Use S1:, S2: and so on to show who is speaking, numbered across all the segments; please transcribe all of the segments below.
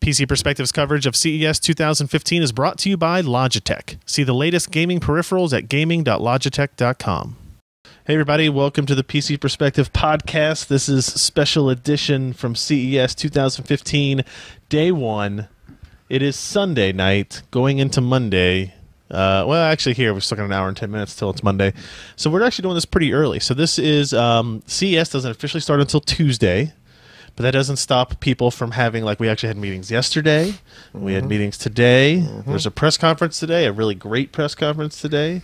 S1: PC Perspective's coverage of CES 2015 is brought to you by Logitech. See the latest gaming peripherals at gaming.logitech.com. Hey everybody, welcome to the PC Perspective Podcast. This is special edition from CES 2015, Day 1. It is Sunday night, going into Monday. Well, actually here, we're still got an hour and 10 minutes till it's Monday. So we're actually doing this pretty early. So this is, CES doesn't officially start until Tuesday. But that doesn't stop people from having, like, we actually had meetings yesterday. We had meetings today. There's a press conference today, a really great press conference today.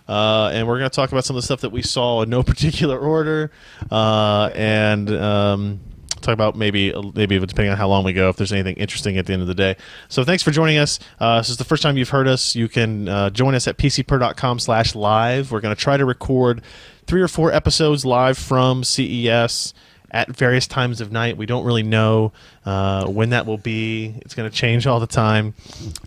S1: And we're going to talk about some of the stuff that we saw in no particular order. And talk about maybe depending on how long we go, if there's anything interesting at the end of the day. So thanks for joining us. This is the first time you've heard us. You can join us at pcper.com/live. We're going to try to record 3 or 4 episodes live from CES at various times of night. We don't really know when that will be. It's going to change all the time.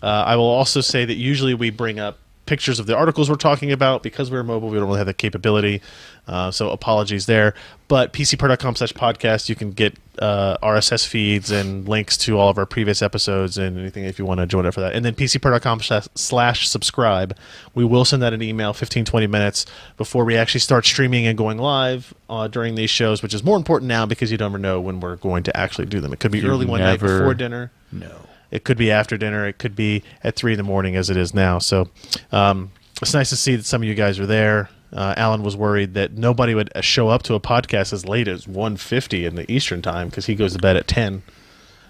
S1: I will also say that usually we bring up pictures of the articles we're talking about. Because we're mobile, we don't really have the capability. So apologies there. But pcper.com/podcast, you can get RSS feeds and links to all of our previous episodes and anything if you want to join up for that. And then pcper.com/subscribe. We will send out an email 15-20 minutes before we actually start streaming and going live during these shows, which is more important now because you never know when we're going to actually do them. It could be early one night before dinner.
S2: No.
S1: It could be after dinner. It could be at 3 in the morning as it is now. So it's nice to see that some of you guys are there. Alan was worried that nobody would show up to a podcast as late as 1:50 in the Eastern time because he goes to bed at 10.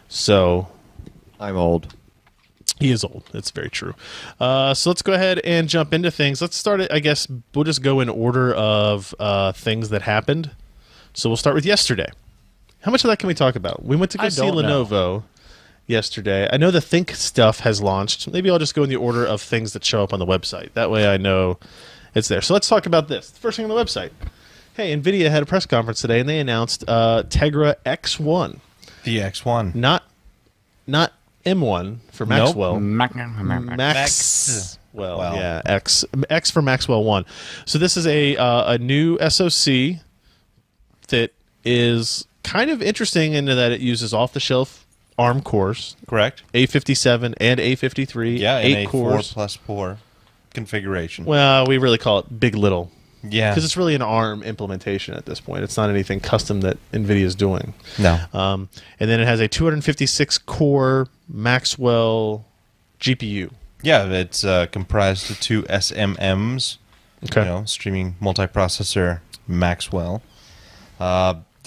S1: So
S2: I'm old.
S1: He is old. That's very true. So let's go ahead and jump into things. Let's start it. I guess we'll just go in order of things that happened. So we'll start with yesterday. How much of that can we talk about? We went to go see Lenovo yesterday. I know the Think stuff has launched. Maybe I'll just go in the order of things that show up on the website. That way I know it's there. So let's talk about this. The first thing on the website. Hey, NVIDIA had a press conference today, and they announced Tegra X1.
S3: The X1.
S1: Not M1 for Maxwell.
S3: Nope.
S1: Maxwell. Yeah, X for Maxwell 1. So this is a new SoC that is kind of interesting in that it uses off-the-shelf ARM cores.
S3: Correct.
S1: A57 and A53.
S3: Yeah,
S1: 8
S3: a
S1: cores.
S3: 4+4 configuration.
S1: Well, we really call it big little.
S3: Yeah.
S1: Because it's really an ARM implementation at this point. It's not anything custom that NVIDIA is doing.
S3: No.
S1: And then it has a 256-core Maxwell GPU.
S3: Yeah, it's comprised of 2 SMMs.
S1: Okay.
S3: You know, streaming multiprocessor Maxwell.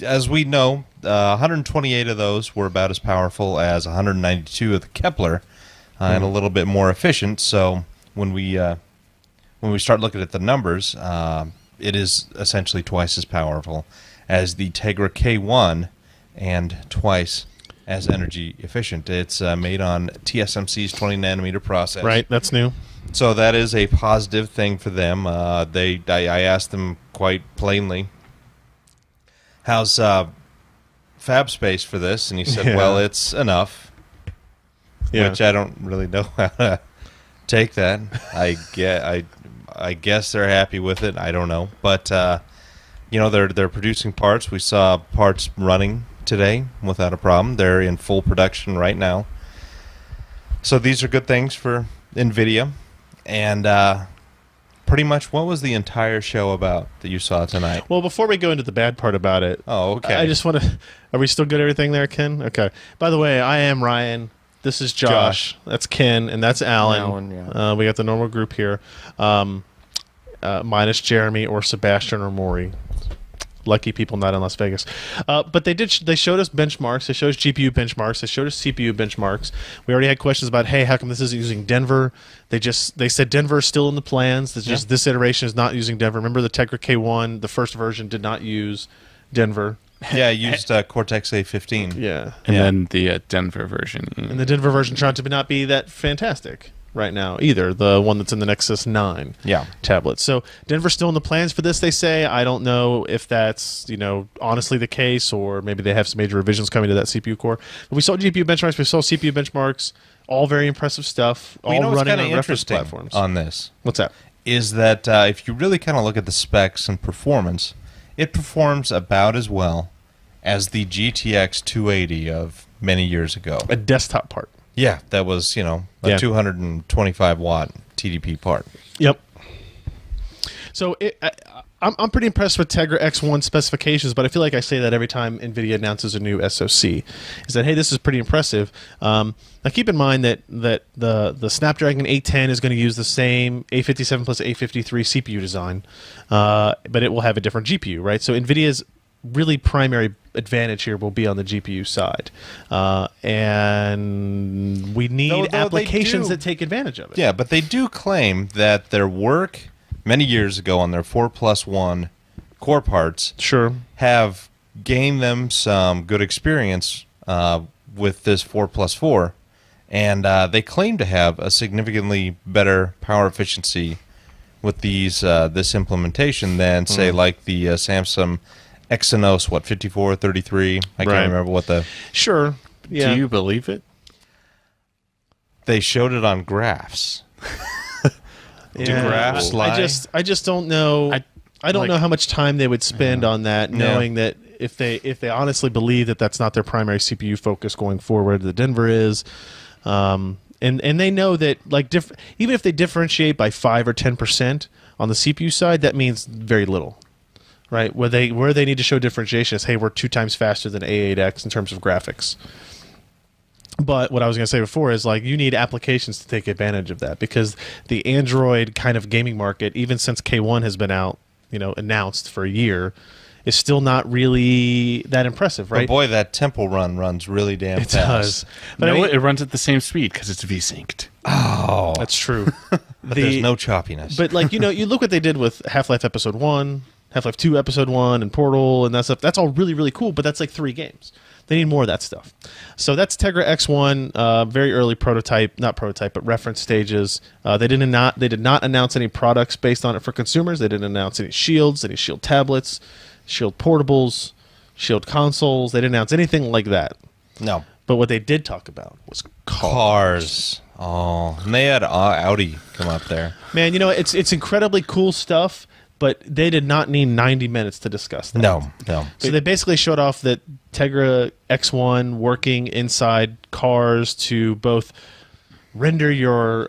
S3: As we know, 128 of those were about as powerful as 192 of the Kepler, and a little bit more efficient. So when we start looking at the numbers, it is essentially twice as powerful as the Tegra K1 and twice as energy efficient. It's made on TSMC's 20 nanometer process.
S1: Right, that's new.
S3: So that is a positive thing for them. I asked them quite plainly, how's fab space for this? And he said, well, it's enough. Yeah. Which I don't really know how to take that. I guess they're happy with it. I don't know. But, you know, they're producing parts. We saw parts running today without a problem. They're in full production right now. So these are good things for NVIDIA. And pretty much, what was the entire show about that you saw tonight?
S1: Well, before we go into the bad part about it,
S3: okay.
S1: I just want to... Are we still good at everything there, Ken? Okay. By the way, I am Ryan. This is Josh. That's Ken, and that's Alan.
S2: Yeah.
S1: We got the normal group here, minus Jeremy or Sebastian or Maury. Lucky people not in Las Vegas. But they showed us benchmarks. They showed us GPU benchmarks. They showed us CPU benchmarks. We already had questions about, hey, how come this isn't using Denver? They said Denver is still in the plans. It's just this iteration is not using Denver. Remember the Tegra K1, the first version did not use Denver.
S3: Yeah, it used Cortex A15.
S1: Yeah.
S2: And then the Denver version.
S1: And the Denver version turned out to not be that fantastic right now either, the one that's in the Nexus 9 tablet. So Denver's still in the plans for this, they say. I don't know if that's, honestly the case, or maybe they have some major revisions coming to that CPU core. But we saw GPU benchmarks, we saw CPU benchmarks, all very impressive stuff, all running on reference platforms.
S3: On this.
S1: What's that?
S3: Is that if you really kind of look at the specs and performance, it performs about as well as the GTX 280 of many years ago.
S1: A desktop part.
S3: Yeah, that was, a 225 watt TDP part.
S1: Yep. So I'm pretty impressed with Tegra X1 specifications, but I feel like I say that every time NVIDIA announces a new SoC, is that, hey, this is pretty impressive. Now keep in mind that the Snapdragon 810 is going to use the same A57 plus A53 CPU design, but it will have a different GPU, right? So NVIDIA's really primary advantage here will be on the GPU side, and we need applications that take advantage of it.
S3: Yeah, but they do claim that their work many years ago on their 4+1 core parts have gained them some good experience with this 4+4, and they claim to have a significantly better power efficiency with this implementation than say like the Samsung Exynos 5433. I can't remember what the
S1: Yeah.
S2: Do you believe it?
S3: They showed it on graphs. Do graphs lie?
S1: I just don't know. I don't know how much time they would spend on that, knowing that if they honestly believe that that's not their primary CPU focus going forward, the Denver is, and they know that even if they differentiate by 5 or 10% on the CPU side, that means very little. Right, where they need to show differentiation is, hey, we're 2 times faster than A8X in terms of graphics. But what I was going to say before is you need applications to take advantage of that, because the Android kind of gaming market, even since K1 has been out, announced for a year, is still not really that impressive, right?
S3: But boy, that Temple Run runs really damn fast. It
S1: does. But
S2: it runs at the same speed because it's V-synced.
S3: Oh,
S1: that's true.
S3: But there's no choppiness.
S1: But you look what they did with Half-Life Episode 1. Half-Life 2 Episode 1 and Portal and that stuff. That's all really, really cool, but that's 3 games. They need more of that stuff. So that's Tegra X1, very early but reference stages. They did not announce any products based on it for consumers. They didn't announce any Shields, any Shield tablets, Shield portables, Shield consoles. They didn't announce anything like that.
S3: No.
S1: But what they did talk about was
S3: cars. Oh, and they had Audi come up there.
S1: Man, it's incredibly cool stuff. But they did not need 90 minutes to discuss that.
S3: No.
S1: So they basically showed off that Tegra X1 working inside cars to both render your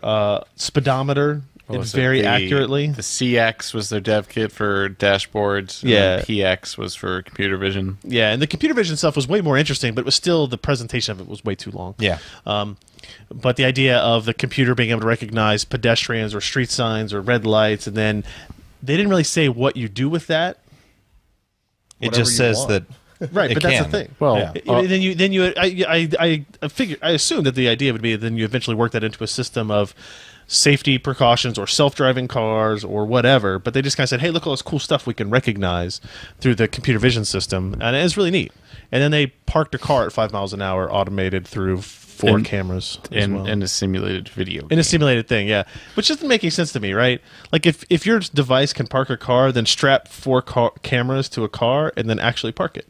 S1: speedometer very accurately.
S2: The CX was their dev kit for dashboards. And the PX was for computer vision.
S1: Yeah, and the computer vision stuff was way more interesting, but it was still, the presentation of it was way too long.
S3: Yeah.
S1: But the idea of the computer being able to recognize pedestrians or street signs or red lights, and then they didn't really say what you do with that.
S3: It just says that,
S1: right? But that's the thing.
S2: Well,
S1: I assume that the idea would be then you eventually work that into a system of safety precautions or self-driving cars or whatever. But they just kind of said, hey, look at all this cool stuff we can recognize through the computer vision system, and it's really neat. And then they parked a car at 5 miles an hour, automated through 4 cameras
S2: and a simulated video game.
S1: In a simulated thing, yeah. Which doesn't make any sense to me, right? If your device can park a car, then strap 4 cameras to a car and then actually park it.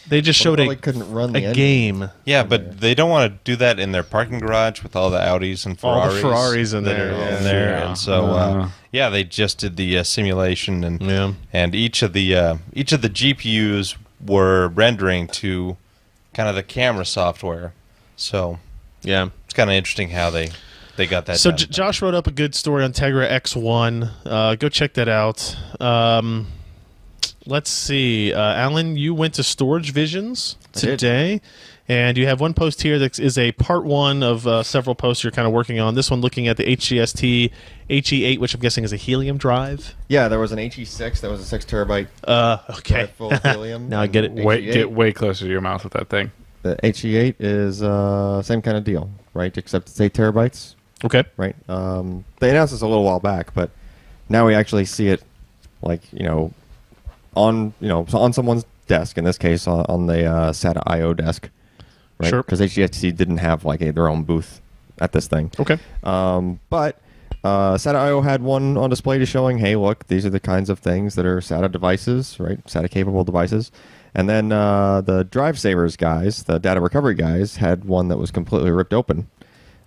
S1: They just showed
S4: couldn't run the
S1: game.
S3: Yeah, but they don't want to do that in their parking garage with all the Audis and Ferraris.
S1: All the Ferraris in there.
S3: And so, they just did the simulation, and each of the GPUs were rendering to kind of the camera software. So, it's kind of interesting how they got that.
S1: So
S3: done.
S1: Josh wrote up a good story on Tegra X1. Go check that out. Let's see. Alan, you went to Storage Visions today, and you have one post here that is a part 1 of several posts you're kind of working on. This one looking at the HGST HE8, which I'm guessing is a helium drive.
S4: Yeah, there was an HE6 that was a 6 terabyte.
S1: Okay.
S4: Full of helium.
S1: Now I get it.
S2: Get way closer to your mouth with that thing.
S4: The HE8 is same kind of deal, right? Except it's 8 terabytes.
S1: Okay.
S4: Right. They announced this a little while back, but now we actually see it, on someone's desk. In this case, on the SATA I/O desk. Right?
S1: Sure.
S4: Because HGST didn't have their own booth at this thing.
S1: Okay.
S4: But SATA I/O had one on display to showing, hey, look, these are the kinds of things that are SATA devices, right? SATA capable devices. And then the Drive Savers guys, the data recovery guys, had one that was completely ripped open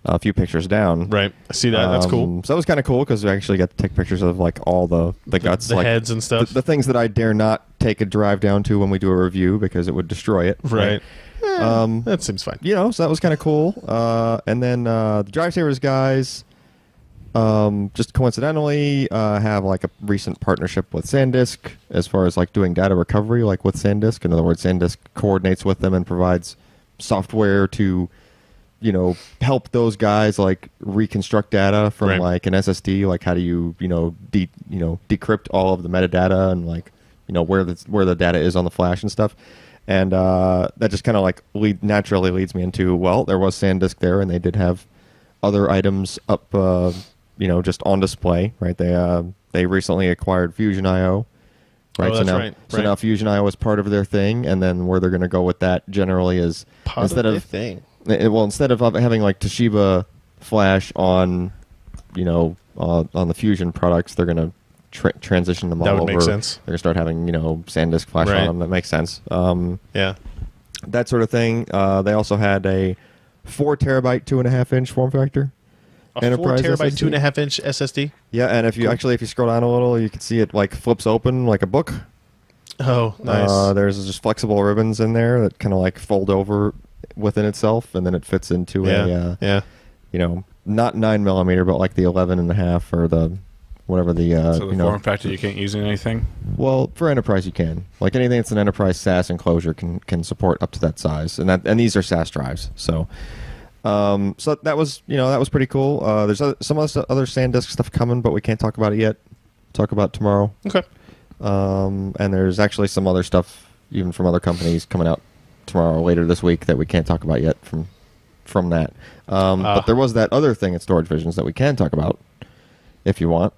S4: a few pictures down.
S1: Right. I see that. That's cool.
S4: So it was kind of cool because we actually got to take pictures of all the guts.
S1: The heads and stuff.
S4: The things that I dare not take a drive down to when we do a review because it would destroy it.
S1: Right. That seems fine.
S4: So that was kind of cool. And then the Drivesavers guys, just coincidentally, have like a recent partnership with SanDisk as far as like doing data recovery, like with SanDisk. In other words, SanDisk coordinates with them and provides software to, help those guys like reconstruct data from like an SSD. Like how do you, decrypt all of the metadata and like, where the data is on the flash and stuff. And that just kind of like naturally leads me into, well, there was SanDisk there, and they did have other items up, just on display, right? They recently acquired Fusion.io, right?
S1: Oh, that's
S4: So now Fusion.io is part of their thing, and then where they're going to go with that generally is instead of having like Toshiba flash on, on the Fusion products, they're going to transition them all over.
S1: That would make sense.
S4: They're going to start having, SanDisk flash on them. That makes sense.
S1: Yeah.
S4: That sort of thing. They also had a 4 terabyte, 2.5-inch form factor.
S1: A
S4: Enterprise
S1: 4 terabyte,
S4: SSD.
S1: 2.5-inch SSD?
S4: Yeah, and if you scroll down a little, you can see it like flips open like a book.
S1: Oh, nice.
S4: There's just flexible ribbons in there that kind of like fold over within itself, and then it fits into not 9mm, but like the 11.5 or the whatever the
S2: so the form factor you can't use in anything.
S4: Well, for enterprise you can. Like anything that's an enterprise SAS enclosure can support up to that size, and these are SAS drives. So that was pretty cool. There's some other SanDisk stuff coming, but we can't talk about it yet. Talk about it tomorrow.
S1: Okay.
S4: And there's actually some other stuff even from other companies coming out tomorrow or later this week that we can't talk about yet from that. But there was that other thing at Storage Visions that we can talk about if you want.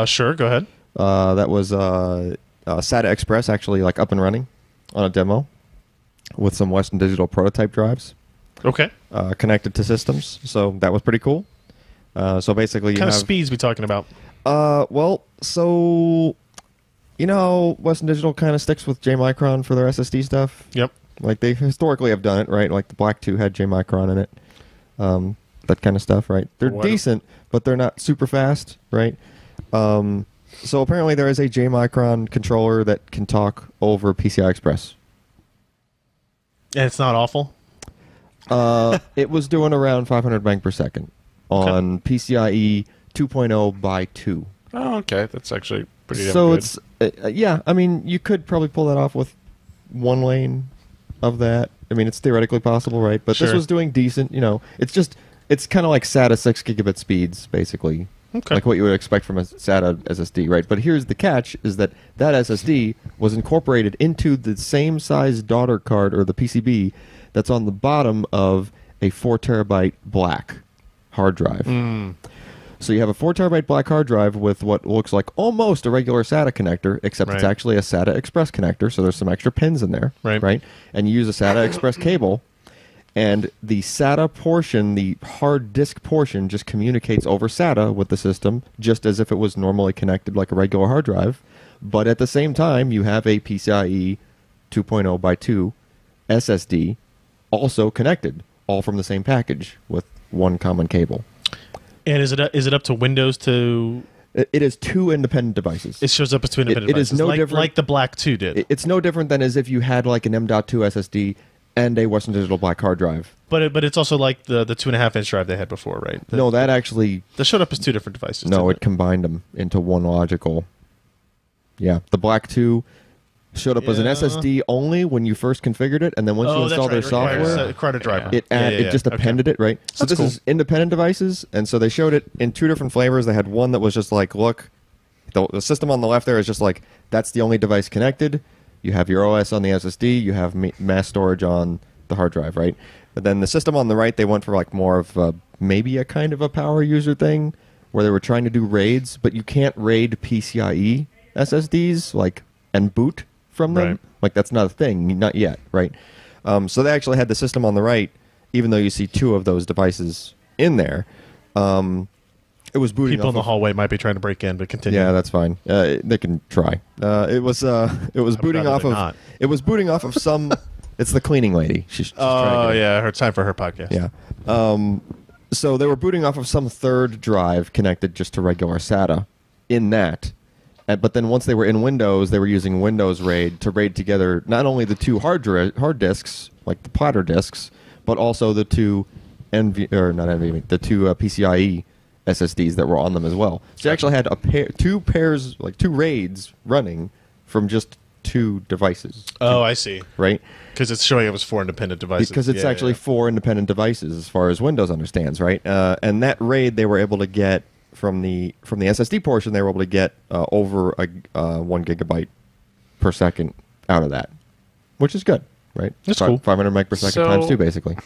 S1: Sure, go ahead.
S4: That was SATA Express actually like up and running on a demo with some Western Digital prototype drives.
S1: Okay.
S4: Connected to systems. So that was pretty cool. So basically
S1: What kind of speeds we talking about?
S4: Western Digital kind of sticks with J-Micron for their SSD stuff.
S1: Yep.
S4: Like they historically have done it, right? Like the Black 2 had J-Micron in it. That kind of stuff, right? They're decent, but they're not super fast, right? So apparently there is a J-Micron controller that can talk over PCI Express.
S1: And it's not awful?
S4: It was doing around 500 meg per second on PCIe 2.0 by 2.
S2: Oh, okay. That's actually pretty damn
S4: so
S2: good.
S4: It's, I mean, you could probably pull that off with one lane of that. I mean, it's theoretically possible, right? But this was doing decent, it's kind of like SATA 6 gigabit speeds, basically.
S1: Okay.
S4: Like what you would expect from a SATA SSD, right? But here's the catch, is that SSD was incorporated into the same size daughter card, or the PCB, that's on the bottom of a 4 terabyte black hard drive. So you have a 4 terabyte black hard drive with what looks like almost a regular SATA connector, except it's actually a SATA Express connector, so there's some extra pins in there, right? And you use a SATA Express cable, and the SATA portion, the hard disk portion, just communicates over SATA with the system, just as if it was normally connected like a regular hard drive. But at the same time, you have a PCIe 2.0 by 2 SSD also connected, all from the same package with one common cable.
S1: And is it up to Windows to...
S4: It is 2 independent devices.
S1: It shows up as 2 independent devices. It is no different, like the Black 2 did.
S4: It's no different than as if you had like an M.2 SSD and a Western Digital black hard drive.
S1: But it's also like the 2.5-inch drive they had before, right?
S4: No, that actually...
S1: That showed up as 2 different devices.
S4: No, it combined them into one logical... Yeah, the Black 2 showed up as an SSD only when you first configured it, and then once you installed their software,
S1: credit driver.
S4: It just appended it, right? So this is independent devices, and so they showed it in 2 different flavors. They had one that was just like, look, the system on the left there is just like, that's the only device connected. You have your OS on the SSD, you have mass storage on the hard drive, right? But then the system on the right, they went for like more of maybe a kind of a power user thing, where they were trying to do RAIDs, but you can't RAID PCIe SSDs like and boot from them.
S1: Right.
S4: Like that's not a thing, not yet, right? So they actually had the system on the right, even though you see 2 of those devices in there. It was booting.
S1: People in the hallway might be trying to break in, but continue.
S4: Yeah, that's fine. They can try. It was booting off of.
S1: Not.
S4: It was booting off of some. It's the cleaning lady. She's trying to get
S1: yeah, time for her podcast.
S4: Yeah. So they were booting off of some third drive connected just to regular SATA in that. But then once they were in Windows, they were using Windows RAID to RAID together not only the 2 hard disks like the platter disks, but also the two the two PCIe SSDs that were on them as well. So you actually had two RAIDs running from just 2 devices.
S1: Oh, I see.
S4: Right?
S1: Because it's showing it was 4 independent devices.
S4: Because it's actually 4 independent devices as far as Windows understands, right? And that RAID they were able to get from the SSD portion, they were able to get over 1 gigabyte per second out of that, which is good, right?
S1: That's cool.
S4: 500 meg per second times 2, basically.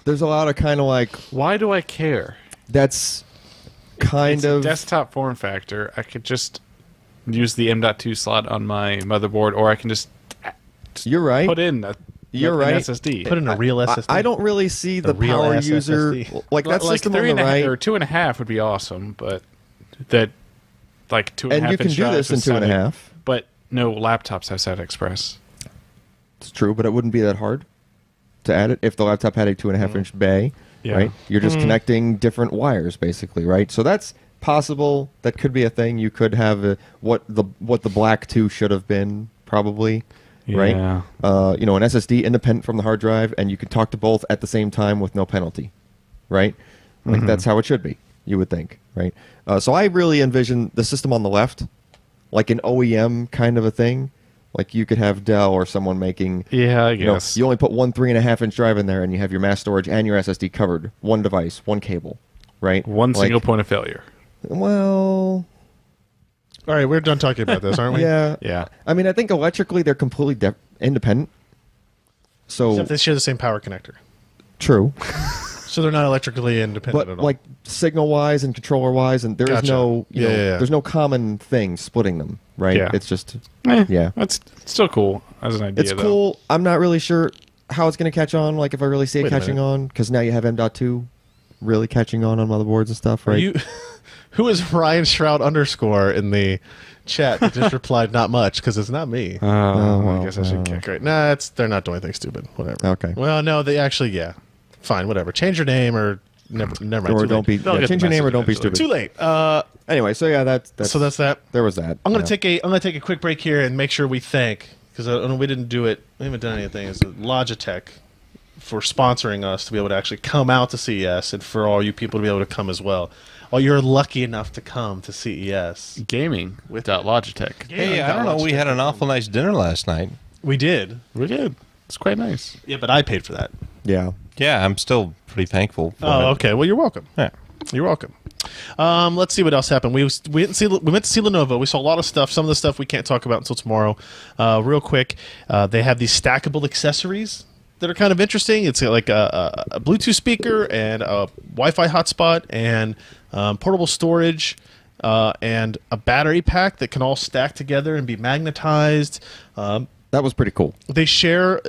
S4: There's a lot of kind of like...
S2: Why do I care?
S4: That's kind of...
S2: a desktop form factor. I could just use the M.2 slot on my motherboard, or I can just
S4: You're right.
S2: put in an SSD.
S1: Put in a real SSD.
S4: I don't really see the
S1: real
S4: power
S1: SSD.
S4: user... Like, that system on the right...
S2: Or 2.5 would be awesome, but that... Like 2.5
S4: And you can do this in 2.5.
S2: But no laptops have SATA Express.
S4: It's true, but it wouldn't be that hard to add it if the laptop had a 2.5-inch bay, right? You're just connecting different wires, basically, right? So that's possible. That could be a thing. You could have what the Black 2 should have been, probably, right?
S2: Yeah.
S4: An SSD independent from the hard drive, and you could talk to both at the same time with no penalty, right? Like that's how it should be, you would think, right? So I really envision the system on the left like an OEM kind of a thing. Like you could have Dell or someone making...
S2: Yeah, I guess.
S4: You only put one 3.5-inch drive in there and you have your mass storage and your SSD covered. One device, one cable, right?
S2: One single point of failure.
S4: Well...
S1: All right, we're done talking about this, aren't we?
S4: Yeah.
S2: Yeah.
S4: I mean, I think electrically they're completely independent. So...
S1: Except they share the same power connector.
S4: True.
S1: So they're not electrically independent
S4: But
S1: at all.
S4: like signal-wise and controller-wise, and there is no...
S1: Yeah.
S4: There's no common thing splitting them, right?
S2: Yeah.
S4: It's just...
S2: Yeah.
S4: Yeah.
S2: That's still cool as an idea,
S4: It's cool. I'm not really sure how it's going to catch on, like if I really see it
S1: Wait a
S4: catching
S1: minute.
S4: on, because now you have M.2 really catching on motherboards and stuff, right?
S1: Who is Ryan Shroud _ in the chat that just replied not much, because it's not me.
S2: I guess I should kick.
S1: Great. Nah, they're not doing anything stupid. Whatever.
S4: Okay.
S1: Well, no, they actually, yeah. Fine, whatever. Change your name or never mind.
S4: Or
S1: Too
S4: don't
S1: late.
S4: be... change your name or don't be
S2: eventually.
S4: stupid.
S1: Too late.
S4: Anyway, so yeah, that's
S1: So that's that.
S4: there was that.
S1: I'm gonna take a quick break here and make sure we thank, because we didn't do it. We haven't done anything. Is Logitech for sponsoring us to be able to actually come out to CES, and for all you people to be able to come as well. Well, you're lucky enough to come to CES.
S2: Gaming with Logitech.
S3: Hey, I don't know. We had an awful nice dinner last night.
S1: We did.
S2: We did. It's quite nice.
S1: Yeah, but I paid for that.
S4: Yeah.
S3: Yeah, I'm still pretty thankful for it.
S1: Oh, okay. Well, you're welcome.
S3: Yeah.
S1: You're welcome. Let's see what else happened. We went to see Lenovo. We saw a lot of stuff. Some of the stuff we can't talk about until tomorrow. Real quick, they have these stackable accessories that are kind of interesting. It's like a Bluetooth speaker and a Wi-Fi hotspot and portable storage and a battery pack that can all stack together and be magnetized.
S4: That was pretty cool.
S1: They share,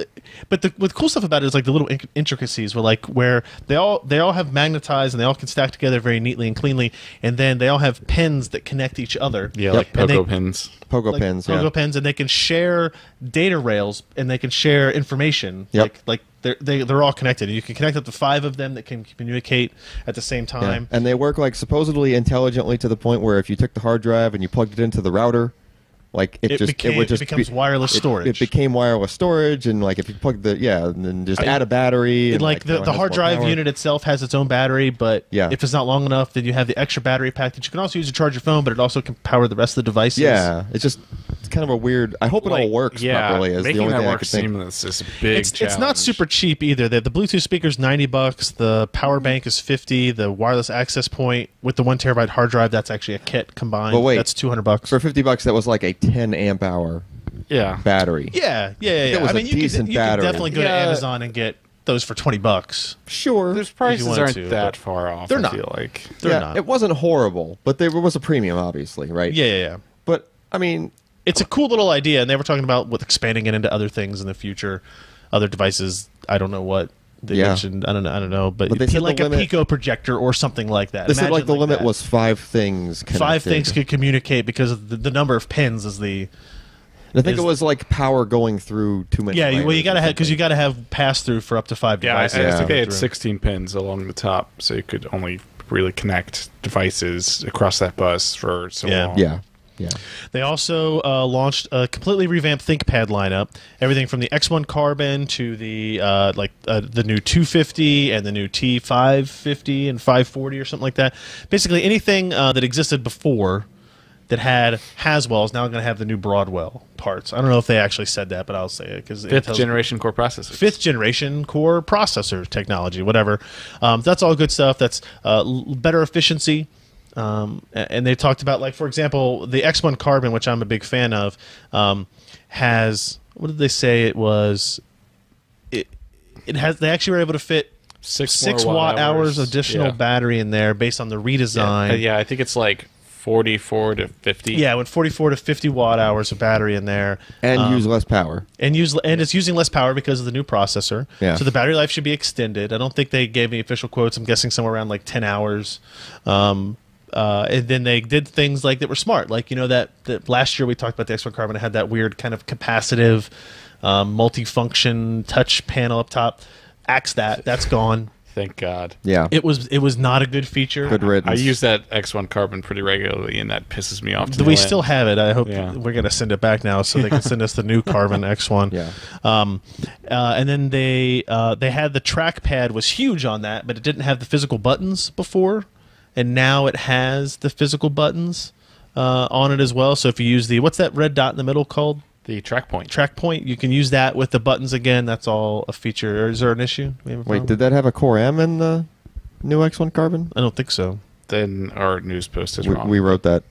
S1: but the cool stuff about it is like the little intricacies where they all have magnetized and they all can stack together very neatly and cleanly, and then they all have pins that connect each other.
S2: Yeah,
S4: Yep.
S2: like
S1: And
S2: pogo pins.
S4: Pogo
S1: Like
S4: pins,
S1: pogo
S4: yeah.
S1: pins, and they can share data rails and they can share information.
S4: Yep.
S1: Like they're all connected. You can connect up to 5 of them that can communicate at the same
S4: Yeah.
S1: time.
S4: And they work like supposedly intelligently to the point where if you took the hard drive and you plugged it into the router, like it
S1: becomes wireless storage.
S4: It became wireless storage, and like if you plug and then just add a battery. And
S1: Like the hard drive unit itself has its own battery, but if it's not long enough, then you have the extra battery pack that you can also use to charge your phone, but it also can power the rest of the devices.
S4: Yeah, it's kind of a weird. I hope it all works properly. Is the
S2: making
S4: only
S2: that
S4: thing I
S2: work
S4: could think.
S2: seamless is a big
S1: It's not
S2: challenge.
S1: super cheap either. The Bluetooth speaker's $90. The power bank is $50. The wireless access point with the 1 terabyte hard drive, that's actually a kit combined.
S4: But wait,
S1: that's $200
S4: For $50, that was like a 10 amp hour battery.
S1: Yeah.
S4: It was
S1: I mean,
S4: a
S1: you
S4: decent
S1: could
S4: battery.
S1: definitely go to Amazon and get those for $20.
S4: Sure,
S2: Those prices
S1: wanted
S2: aren't
S1: to,
S2: that
S1: but
S2: far off,
S1: they're
S2: I
S1: not.
S2: feel like.
S1: They're not.
S4: It wasn't horrible, but there was a premium, obviously, right?
S1: Yeah.
S4: But I mean,
S1: It's a cool little idea, and they were talking about with expanding it into other things in the future, other devices. I don't know what they mentioned. I don't know, but
S4: they said
S1: like
S4: the
S1: a
S4: limit-
S1: Pico projector or something like that.
S4: they said like
S1: Imagine
S4: the limit
S1: that.
S4: was 5 things.
S1: 5 things
S4: connected.
S1: could communicate because of the number of pins is the.
S4: And I think
S1: is-
S4: it was like power going through too many.
S1: Yeah, well, you
S4: layers
S1: got to
S4: or
S1: have because
S4: something.
S1: you got to have pass through for up to 5
S2: Yeah, I
S1: devices.
S2: think they had
S1: Through.
S2: 16 pins along the top, so you could only really connect devices across that bus for so long.
S4: Yeah. Yeah.
S1: They also launched a completely revamped ThinkPad lineup. Everything from the X1 Carbon to the new 250 and the new T550 and 540 or something like that. Basically, anything that existed before that had Haswell is now going to have the new Broadwell parts. I don't know if they actually said that, but I'll say it because
S2: fifth generation core processors.
S1: Fifth generation core processor technology, whatever. That's all good stuff. That's better efficiency. And they talked about, like, for example, the X1 Carbon, which I'm a big fan of, has, what did they say it was? It has, they actually were able to fit 6 watt hours additional battery in there based on the redesign.
S2: Yeah, I think it's like 44 to 50.
S1: Yeah, with 44 to 50 watt hours of battery in there,
S4: and use less power.
S1: And it's using less power because of the new processor.
S4: Yeah.
S1: So the battery life should be extended. I don't think they gave me official quotes. I'm guessing somewhere around like 10 hours. And then they did things like that were smart. Like, you know, that last year we talked about the X1 Carbon. It had that weird kind of capacitive, multifunction touch panel up top. Axe that. That's gone.
S2: Thank God.
S4: Yeah.
S1: It was not a good feature.
S4: Good riddance.
S2: I use that X1 Carbon pretty regularly, and that pisses me off.
S1: We still have it. I hope we're going to send it back now so they can send us the new Carbon X1.
S4: Yeah.
S1: And then they had the trackpad was huge on that, but it didn't have the physical buttons before, and now it has the physical buttons on it as well. So if you use what's that red dot in the middle called?
S2: The track point.
S1: Track point. You can use that with the buttons again. That's all a feature. Or is there an issue?
S4: Wait, did that have a Core M in the new X1 Carbon?
S1: I don't think so.
S2: Then our news post is wrong.
S4: We wrote that.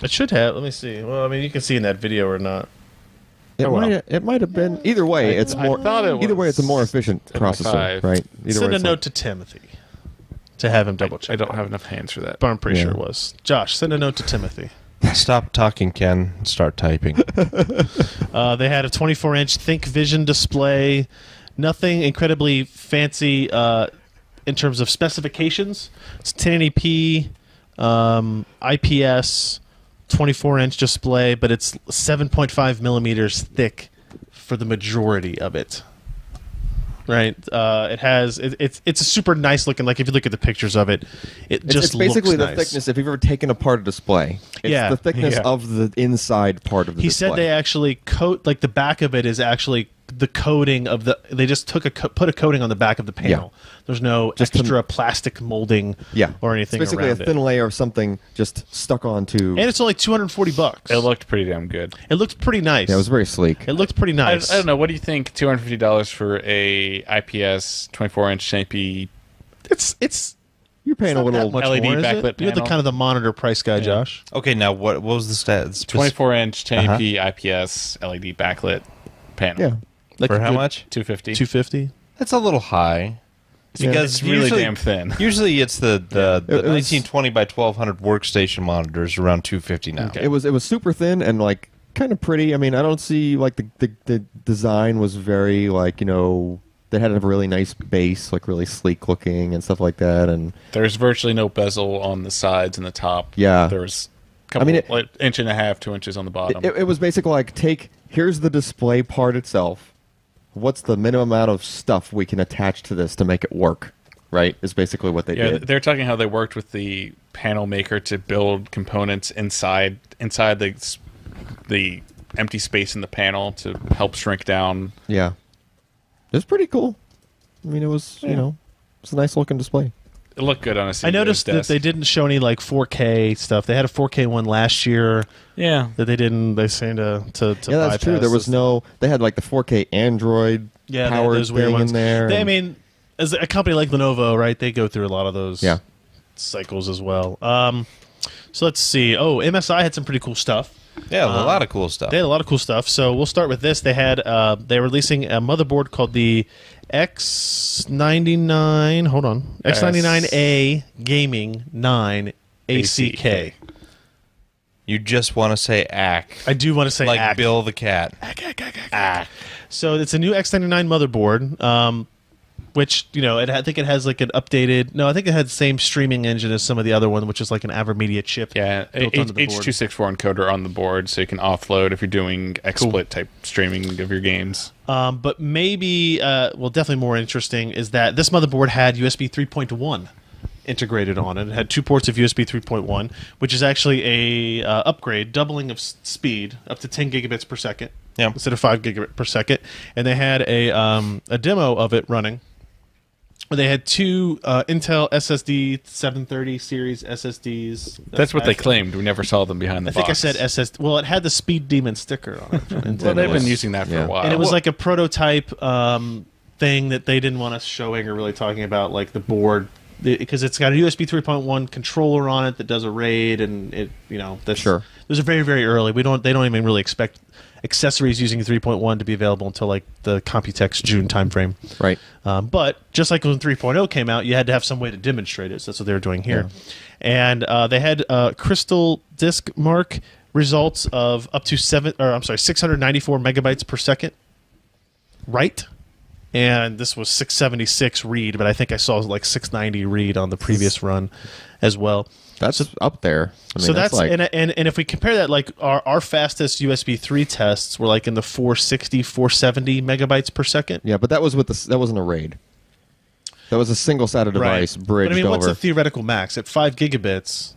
S1: It should have. Let me see. Well, I mean, you can see in that video or not.
S4: It might have been. Either way, it's more. Either way, it's a more efficient processor, right?
S1: Send a note to Timothy to have him double check.
S2: I don't have enough hands for that.
S1: But I'm pretty sure it was. Josh, send a note to Timothy.
S3: Stop talking, Ken. Start typing.
S1: They had a 24-inch ThinkVision display. Nothing incredibly fancy in terms of specifications. It's 1080p, IPS, 24-inch display, but it's 7.5 millimeters thick for the majority of it. Right, it's a super nice looking. Like if you look at the pictures of it, it's basically
S4: the thickness. If you've ever taken apart a display, it's the thickness of the inside part of the display.
S1: He said they actually coat, like the back of it is actually the coating of the. They just put a coating on the back of the panel. Yeah. There's no extra plastic molding or anything.
S4: It's basically a thin layer of something just stuck onto.
S1: And it's only $240.
S2: It looked pretty damn good.
S1: It looked pretty nice.
S4: Yeah, it was very sleek.
S1: It looked pretty nice.
S2: I don't know. What do you think? $250 for a IPS 24-inch AP?
S1: It's.
S4: You're paying a little
S1: much
S2: LED
S1: more,
S2: backlit panel.
S1: You're the kind of the monitor price guy, Josh.
S3: Okay, now what was the stats?
S2: 24-inch 1080p IPS LED backlit panel.
S4: Yeah.
S3: Like for how much?
S2: $250.
S1: $250.
S3: That's a little high. Because
S2: it's really damn thin.
S3: Usually it's the 1920 by 1200 workstation monitors around $250 now.
S4: Okay. It was super thin and like kind of pretty. I mean, I don't see like the design was very like, you know, they had a really nice base, like really sleek looking and stuff like that. And
S2: there's virtually no bezel on the sides and the top.
S4: Yeah.
S2: There's a couple, like inch and a half, 2 inches on the bottom.
S4: It was basically like here's the display part itself. What's the minimum amount of stuff we can attach to this to make it work, right? Is basically what they did.
S2: They're talking how they worked with the panel maker to build components inside the empty space in the panel to help shrink down.
S4: Yeah. It was pretty cool. I mean, it was, you know, it's a nice looking display.
S2: It looked good on a
S1: I noticed that they didn't show any like 4K stuff. They had a 4K one last year.
S2: Yeah,
S1: that they didn't. They seemed to
S4: yeah, that's true. There was no. They had like the 4K Android powered thing in there.
S1: I mean, as a company like Lenovo, right? They go through a lot of those cycles as well. So let's see. Oh, MSI had some pretty cool stuff.
S3: Yeah, a lot of cool stuff.
S1: They had a lot of cool stuff. So we'll start with this. They had they're releasing a motherboard called the X99. Hold on, X99A Gaming 9 ACK.
S3: You just want to say ACK.
S1: I do want to say
S3: like
S1: ACK.
S3: Bill the Cat.
S1: ACK. So it's a new X99 motherboard. Which, you know, I think it has like an updated... No, I think it had the same streaming engine as some of the other one, which is like an AverMedia chip.
S2: Yeah, H.264 encoder on the board, so you can offload if you're doing XSplit type streaming of your games.
S1: But maybe, well, definitely more interesting is that this motherboard had USB 3.1 integrated on it. It had 2 ports of USB 3.1, which is actually a upgrade, doubling of speed up to 10 gigabits per second instead of 5 gigabit per second. And they had a demo of it running. They had 2 Intel SSD 730 series SSDs.
S2: That's what they claimed. We never saw them behind the box.
S1: I think I said SSD. Well, it had the Speed Demon sticker on it.
S2: Well, they've been using that for a while.
S1: And it was like a prototype thing that they didn't want us showing or really talking about, like the board, because it's got a USB 3.1 controller on it that does a RAID, and it, that's
S4: Sure.
S1: Those are very, very early. They don't even really expect accessories using 3.1 to be available until like the Computex June timeframe.
S4: Right.
S1: But just like when 3.0 came out, you had to have some way to demonstrate it. So that's what they were doing here. And they had Crystal Disk Mark results of up to 694 megabytes per second. Right. And this was 676 read, but I think I saw like 690 read on the previous run as well.
S4: That's up there. I mean,
S1: So that's
S4: like,
S1: and if we compare that, like our fastest USB 3 tests were like in the 460, 470 megabytes per second.
S4: yeah, but that was that wasn't a RAID. That was a single SATA device bridged
S1: But I mean, what's
S4: over.
S1: the theoretical max at 5 gigabits?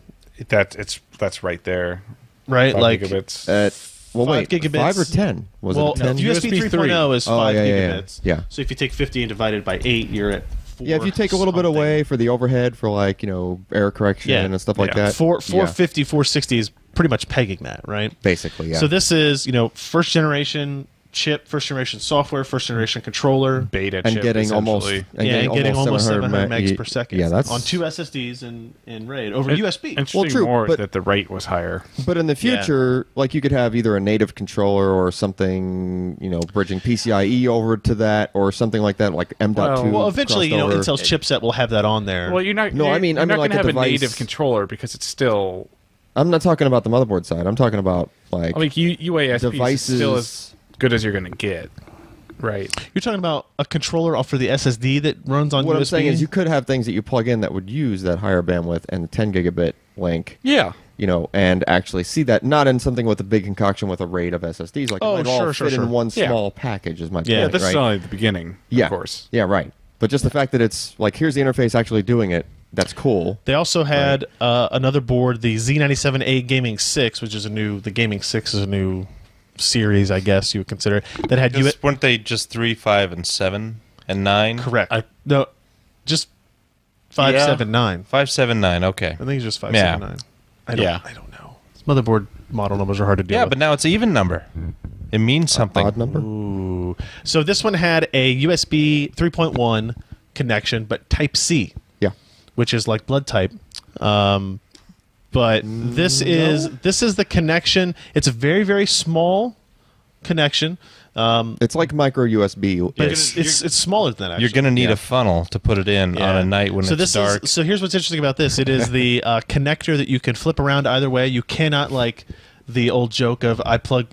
S2: That's right there.
S1: Right,
S2: 5
S1: like
S2: gigabits.
S4: Well,
S1: 5
S4: wait,
S1: gigabits.
S4: 5 or 10? Was
S1: well,
S4: it 10?
S1: USB 3.0 is 5 gigabits.
S4: Yeah.
S1: So if you take 50 and divide it by 8, you're at 4.
S4: Yeah, if you take a little bit away for the overhead for like, error correction and stuff like that.
S1: 450, 460 is pretty much pegging that, right?
S4: Basically, yeah.
S1: So this is, first generation chip, first generation software, first generation controller.
S2: Beta
S4: and
S2: chip,
S4: getting
S2: essentially.
S1: Getting almost 700
S4: meg-
S1: megs per second.
S4: Yeah, that's
S1: on 2 SSDs in RAID over USB.
S2: Interesting
S4: true,
S2: more
S4: but-
S2: that the rate was higher.
S4: But in the future, like you could have either a native controller or something, bridging PCIe over to that, or something like that, like M.2.
S1: Well, eventually,
S4: crossed over.
S1: Intel's chipset will have that on there.
S2: Well, you're not.
S4: No, I mean
S2: you're not
S4: like
S2: gonna
S4: a
S2: have
S4: device-
S2: a native controller because it's still.
S4: I'm not talking about the motherboard side. I'm talking about like
S2: UASP is
S4: devices.
S2: still as good as you're going to get. Right.
S1: You're talking about a controller off for the SSD that runs on
S4: what
S1: USB?
S4: I'm saying is you could have things that you plug in that would use that higher bandwidth and the 10 gigabit link.
S2: Yeah.
S4: And actually see that not in something with a big concoction with a RAID of SSDs. Like
S1: Oh,
S4: it might all
S1: sure,
S4: fit
S1: sure.
S4: in one
S2: Yeah.
S4: small package is my point,
S1: Yeah,
S2: This
S4: right?
S2: is only the beginning,
S4: yeah.
S2: of course.
S4: Yeah, right. But just the fact that it's like, here's the interface actually doing it, that's cool.
S1: They also had another board, the Z97A Gaming 6, which is the Gaming 6 is a new series, I guess you would consider it, that had
S3: Weren't they just 3, 5, and 7 and 9?
S1: correct. No, just 579.
S3: 5, 7, 9. Okay.
S1: I think it's just 579. I don't know. This motherboard model numbers are hard to deal
S3: Yeah,
S1: with.
S3: but now it's an even number. It means something.
S4: Odd number.
S1: Ooh. So this one had a USB 3.1 connection, but Type C,
S4: Yeah.
S1: which is like blood type. But this is the connection. It's a very, very small connection.
S4: It's like micro USB.
S1: But it's smaller than that, actually.
S3: You're going to need a funnel to put it in on a night when it's dark.
S1: So here's what's interesting about this. It is the connector that you can flip around either way. You cannot, like the old joke of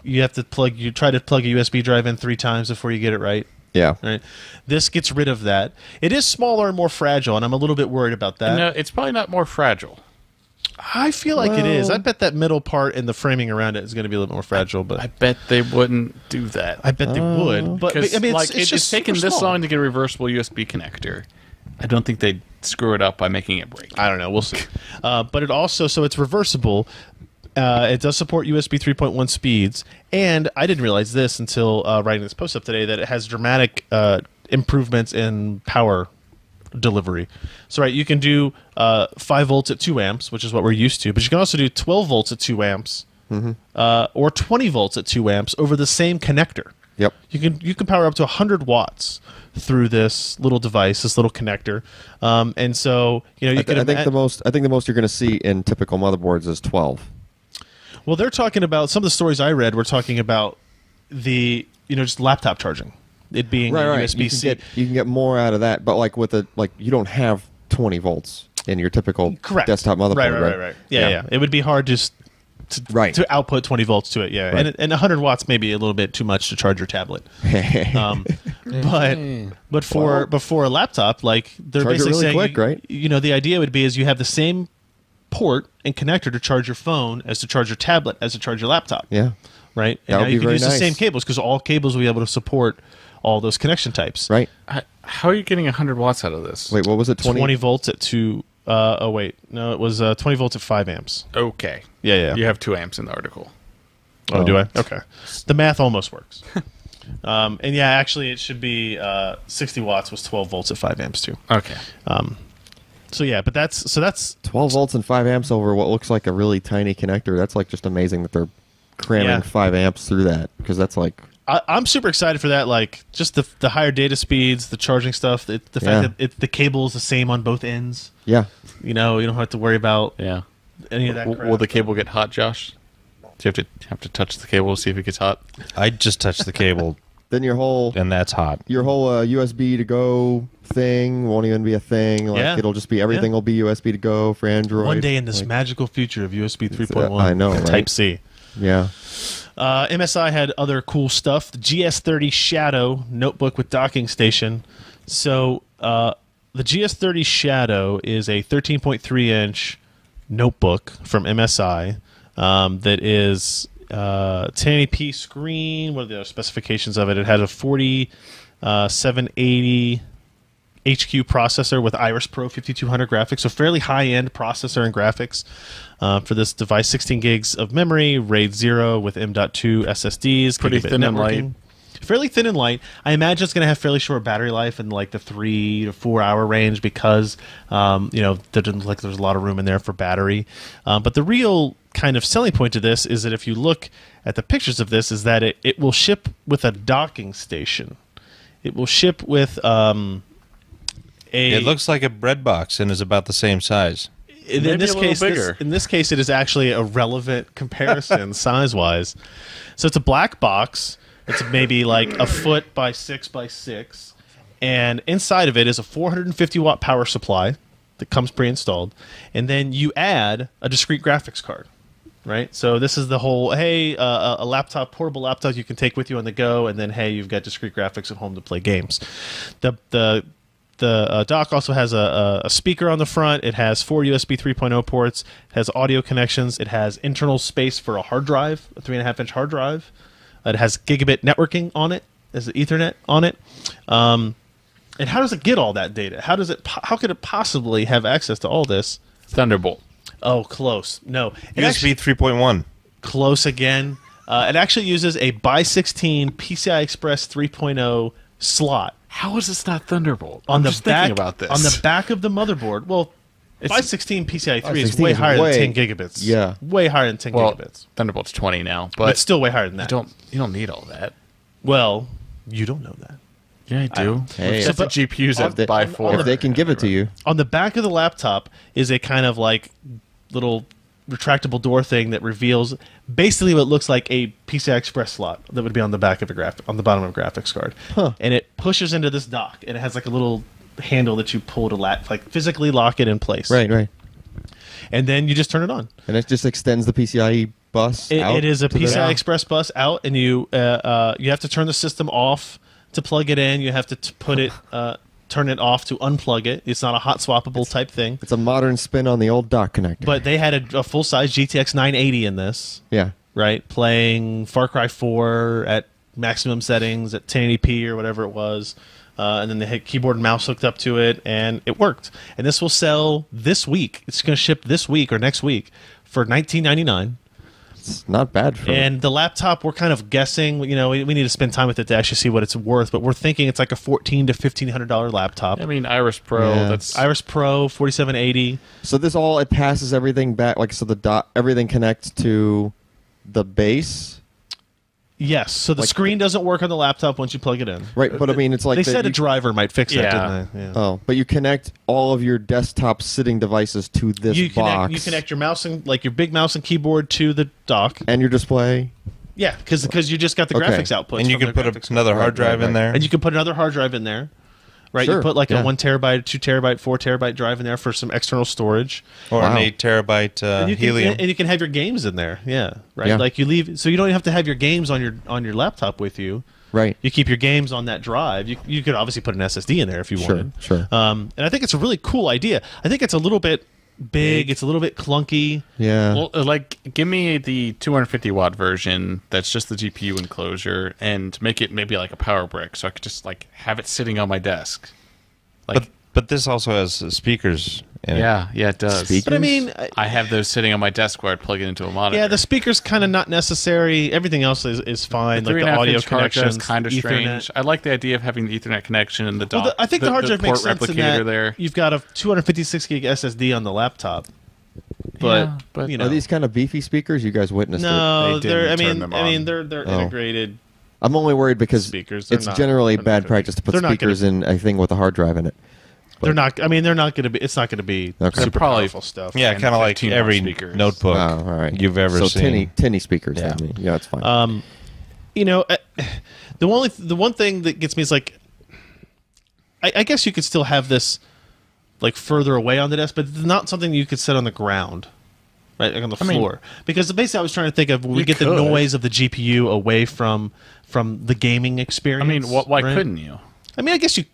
S1: you try to plug a USB drive in 3 times before you get it right.
S4: Yeah.
S1: Right. This gets rid of that. It is smaller and more fragile, and I'm a little bit worried about that.
S2: No, it's probably not more fragile.
S1: I feel like it is.
S4: Well-
S1: I bet that middle part and the framing around it is going to be a little more fragile, but
S2: I bet they wouldn't do that.
S1: I bet they would. But
S2: Because
S1: I mean,
S2: it's
S1: just
S2: taken
S1: super
S2: this
S1: small.
S2: long to get a reversible USB connector. I don't think they'd screw it up by making it break.
S1: I don't know. We'll see. But it also, so it's reversible. It does support USB 3.1 speeds, and I didn't realize this until writing this post up today, that it has dramatic improvements in power delivery. So you can do 5 volts at 2 amps, which is what we're used to, but you can also do 12 volts at 2 amps or 20 volts at 2 amps over the same connector.
S4: Yep.
S1: You can power up to 100 watts through this little device, this little connector, and so you
S4: I think the most you're going to see in typical motherboards is 12.
S1: Well, they're talking about, some of the stories I read were talking about the just laptop charging, it being
S4: Right.
S1: USB-C.
S4: You can get more out of that, but you don't have 20 volts in your typical
S1: Correct.
S4: desktop motherboard.
S1: Right. Yeah. It would be hard just to output 20 volts to it. Yeah,
S4: Right.
S1: and 100 watts may be a little bit too much to charge your tablet. But for a laptop, like they're
S4: Charge it
S1: basically
S4: really
S1: saying,
S4: quick, right?
S1: The idea would be is you have the same port and connector to charge your phone as to charge your tablet as to charge your laptop.
S4: Yeah.
S1: Right.
S4: That
S1: And
S4: would
S1: now
S4: be
S1: you can
S4: very
S1: use the
S4: nice.
S1: same cables because all cables will be able to support all those connection types.
S4: Right.
S2: How are you getting 100 watts out of this?
S4: Wait, what was it?
S1: 20 volts at 2 Oh wait, no, it was 20 volts at 5 amps.
S2: Okay.
S1: Yeah.
S2: You have 2 amps in the article.
S1: Oh, do I? Okay. The math almost works. And yeah, actually, it should be 60 watts was 12 volts at 5 amps too.
S2: Okay.
S1: So yeah, but that's
S4: 12 volts and 5 amps over what looks like a really tiny connector. That's like just amazing that they're cramming
S1: Yeah.
S4: 5 amps through that, because that's like
S1: I'm super excited for that. Like just the higher data speeds, the charging stuff, the fact that the cable is the same on both ends.
S4: yeah.
S1: You know, you don't have to worry about
S2: Yeah.
S1: any of that. Crap.
S2: Will the cable get hot, Josh? Do you have to touch the cable to see if it gets hot?
S3: I just touched the cable,
S4: Then your whole
S3: and that's hot.
S4: USB to go thing won't even be a thing. Like
S1: Yeah.
S4: it'll just be everything will be USB to go for Android.
S1: One day in this
S4: Like,
S1: magical future of USB 3.1,
S4: I know, right?
S1: Type C.
S4: Yeah.
S1: MSI had other cool stuff. The GS30 Shadow notebook with docking station. So the GS30 Shadow is a 13.3-inch notebook from MSI that is 1080p screen. What are the other specifications of it? It has a 4780 HQ processor with Iris Pro 5200 graphics, so fairly high-end processor and graphics for this device. 16 gigs of memory, RAID 0 with M.2 SSDs,
S2: Pretty
S1: gigabit
S2: thin and
S1: networking.
S2: light.
S1: Fairly thin and light. I imagine it's going to have fairly short battery life in like the 3 to 4 hour range because there didn't like there's a lot of room in there for battery. But the real kind of selling point to this is that if you look at the pictures of this, is that it will ship with a docking station. It will ship with
S3: It looks like a bread box and is about the same size.
S1: in
S2: Maybe
S1: this
S2: a little
S1: case,
S2: bigger.
S1: in this case, it is actually a relevant comparison size-wise. So it's a black box. It's maybe like a foot by 6 by 6, and inside of it is a 450 watt power supply that comes pre-installed, and then you add a discrete graphics card. Right, so this is the whole a laptop, portable laptop you can take with you on the go, and then hey, you've got discrete graphics at home to play games. The dock also has a speaker on the front. It has 4 USB 3.0 ports. It has audio connections. It has internal space for a hard drive, a 3.5-inch hard drive. It has gigabit networking on it. There's an Ethernet on it. And how does it get all that data? How could it possibly have access to all this?
S2: Thunderbolt.
S1: Oh, close. No.
S3: USB 3.1.
S1: Close again. It actually uses a by16 PCI Express 3.0 slot.
S2: How is this not Thunderbolt?
S1: On
S2: I'm
S1: the
S2: just
S1: back,
S2: thinking about this.
S1: on the back of the motherboard. Well,
S2: It's-
S1: by16 PCI 3 is
S4: 16
S1: way
S4: is
S1: higher
S4: way-
S1: than 10 gigabits.
S4: Yeah.
S1: Way higher than 10
S2: well,
S1: gigabits.
S2: Thunderbolt's 20 now,
S1: But
S2: but
S1: it's still way higher than that.
S2: you don't need all that.
S1: Well, you don't know that.
S2: Yeah, I do.
S4: Hey,
S2: That's
S1: but-
S2: the GPUs
S4: if they-
S2: at by 4.
S4: If they can give it to you.
S1: On the back of the laptop is a kind of like little retractable door thing that reveals basically what looks like a PCI Express slot that would be on the back of on the bottom of a graphics card.
S4: Huh.
S1: And it pushes into this dock, and it has like a little handle that you pull to like physically lock it in place.
S4: Right.
S1: And then you just turn it on.
S4: And it just extends the PCIe bus out.
S1: It is a
S4: to the-
S1: PCI Express bus out, and you have to turn the system off to plug it in. You have to put it turn it off to unplug it. It's not a hot swappable type thing.
S4: It's a modern spin on the old dock connector.
S1: But they had a full-size GTX 980 in this,
S4: yeah.
S1: right? Playing Far Cry 4 at maximum settings at 1080p or whatever it was. And then they had keyboard and mouse hooked up to it, and it worked. And this will sell this week. It's going to ship this week or next week for $19.99.
S4: It's not bad for
S1: And the laptop, we're kind of guessing. You know, we need to spend time with it to actually see what it's worth. But we're thinking it's like a $1,400 to $1,500 laptop.
S2: I mean, Iris Pro.
S4: Yeah.
S2: That's
S1: Iris Pro 4780.
S4: So this all, it passes everything back, like, so everything connects to the base.
S1: Yes. So the
S4: Like-
S1: screen doesn't work on the laptop once you plug it in.
S4: Right, but I mean, it's like
S1: They
S4: that
S1: said a
S4: you-
S1: driver might fix it,
S2: Yeah.
S1: didn't they? Yeah.
S4: Oh, but you connect all of your desktop sitting devices to this box.
S1: You connect your mouse and like your big mouse and keyboard to the dock.
S4: and your display.
S1: Yeah, because you just got the
S4: Okay.
S1: graphics output.
S3: And you can put another hard drive in there.
S1: and you can put another hard drive in there. Right,
S4: Sure,
S1: you put like
S4: yeah.
S1: a 1 terabyte, 2 terabyte, 4 terabyte drive in there for some external storage.
S3: Or
S4: Wow.
S3: an 8 terabyte
S1: And you
S3: helium.
S1: can you have your games in there. Yeah, right.
S4: Yeah.
S1: Like you leave, so you don't have to have your games on your laptop with you.
S4: Right.
S1: You keep your games on that drive. You could obviously put an SSD in there if you
S4: Sure,
S1: wanted.
S4: sure.
S1: And I think it's a really cool idea. I think it's a little bit big. It's a little bit clunky.
S4: Yeah.
S2: well, like give me the 250 watt version. That's just the GPU enclosure, and make it maybe like a power brick, so I could just like have it sitting on my desk. Like
S3: but this also has speakers
S2: Yeah, it does.
S4: Speakers?
S1: But I mean,
S2: I have those sitting on my desk where I'd plug it into a monitor.
S1: yeah, the speaker's kind of not necessary. Everything else is fine.
S2: The
S1: Like the audio
S2: 3.5-inch hard drive is
S1: connections,
S2: kind of
S1: Ethernet.
S2: strange. I like the idea of having the Ethernet connection and the dock.
S1: Well, I think the hard drive makes
S2: port
S1: sense in
S2: replicator
S1: that
S2: there.
S1: you've got a 256 gig SSD on the laptop. But, you know,
S4: Are these kind of beefy speakers? You guys witnessed it.
S1: no,
S2: They
S1: they're.
S2: didn't turn them on.
S1: They're
S4: Oh.
S1: integrated.
S4: I'm only worried because
S1: Speakers,
S4: it's
S1: they're not-
S4: generally
S1: they're not
S4: bad
S1: gonna
S4: practice to put
S1: they're not
S4: speakers in a thing with a hard drive in it.
S1: They're not. I mean, they're not going to be. It's not going to be
S4: Okay.
S1: super
S2: Probably-
S1: powerful stuff.
S3: Yeah,
S2: And
S3: kind of like
S2: 15
S3: every
S2: speakers.
S3: notebook
S4: Oh, all right.
S3: you've ever
S4: so
S3: seen.
S4: tinny speakers.
S3: Yeah.
S4: Then. Yeah, that's fine.
S1: You know, the one thing that gets me is like, I guess you could still have this like further away on the desk, but it's not something you could set on the ground, right, like on the floor. Because basically, I was trying to think of when we
S2: You
S1: get the
S2: could.
S1: noise of the GPU away from the gaming experience.
S2: I mean, why
S1: right?
S2: couldn't you?
S1: I mean, I guess you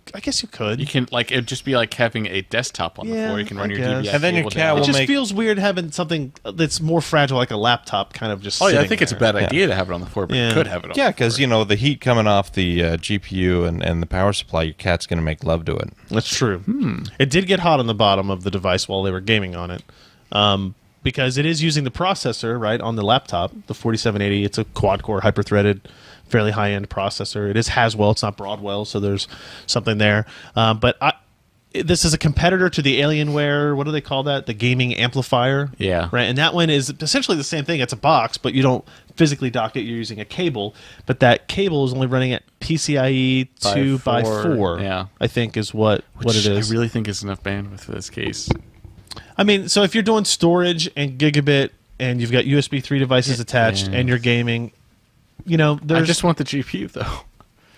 S1: could.
S2: You can it'd just be like having a desktop on the
S1: Yeah,
S2: floor. You can run
S1: I
S2: your
S1: guess.
S2: DVS
S3: And then your
S2: cable
S3: cat
S2: down.
S1: It
S3: will
S1: just
S3: make-
S1: feels weird having something that's more fragile, like a laptop, kind of just.
S2: Oh yeah, I
S1: sitting
S2: think it's a
S1: there.
S2: bad idea to have it on the floor, but
S1: Yeah.
S2: you could have it on
S3: Yeah,
S2: the
S3: because
S2: floor.
S3: the heat coming off the GPU and the power supply, your cat's going to make love to it.
S1: That's true. It did get hot on the bottom of the device while they were gaming on it, because it is using the processor right on the laptop, the 4780. It's a quad-core, hyper-threaded, fairly high-end processor. It is Haswell. It's not Broadwell, so there's something there. But this is a competitor to the Alienware. What do they call that? The gaming amplifier.
S2: Yeah.
S1: Right. And that one is essentially the same thing. It's a box, but you don't physically dock it. You're using a cable, but that cable is only running at PCIe 2x4.
S2: Yeah.
S1: I think is what it is.
S2: I really think is enough bandwidth for this case.
S1: I mean, so if you're doing storage and gigabit, and you've got USB 3 devices attached, and you're gaming,
S2: I
S1: there's
S2: just want the GPU though.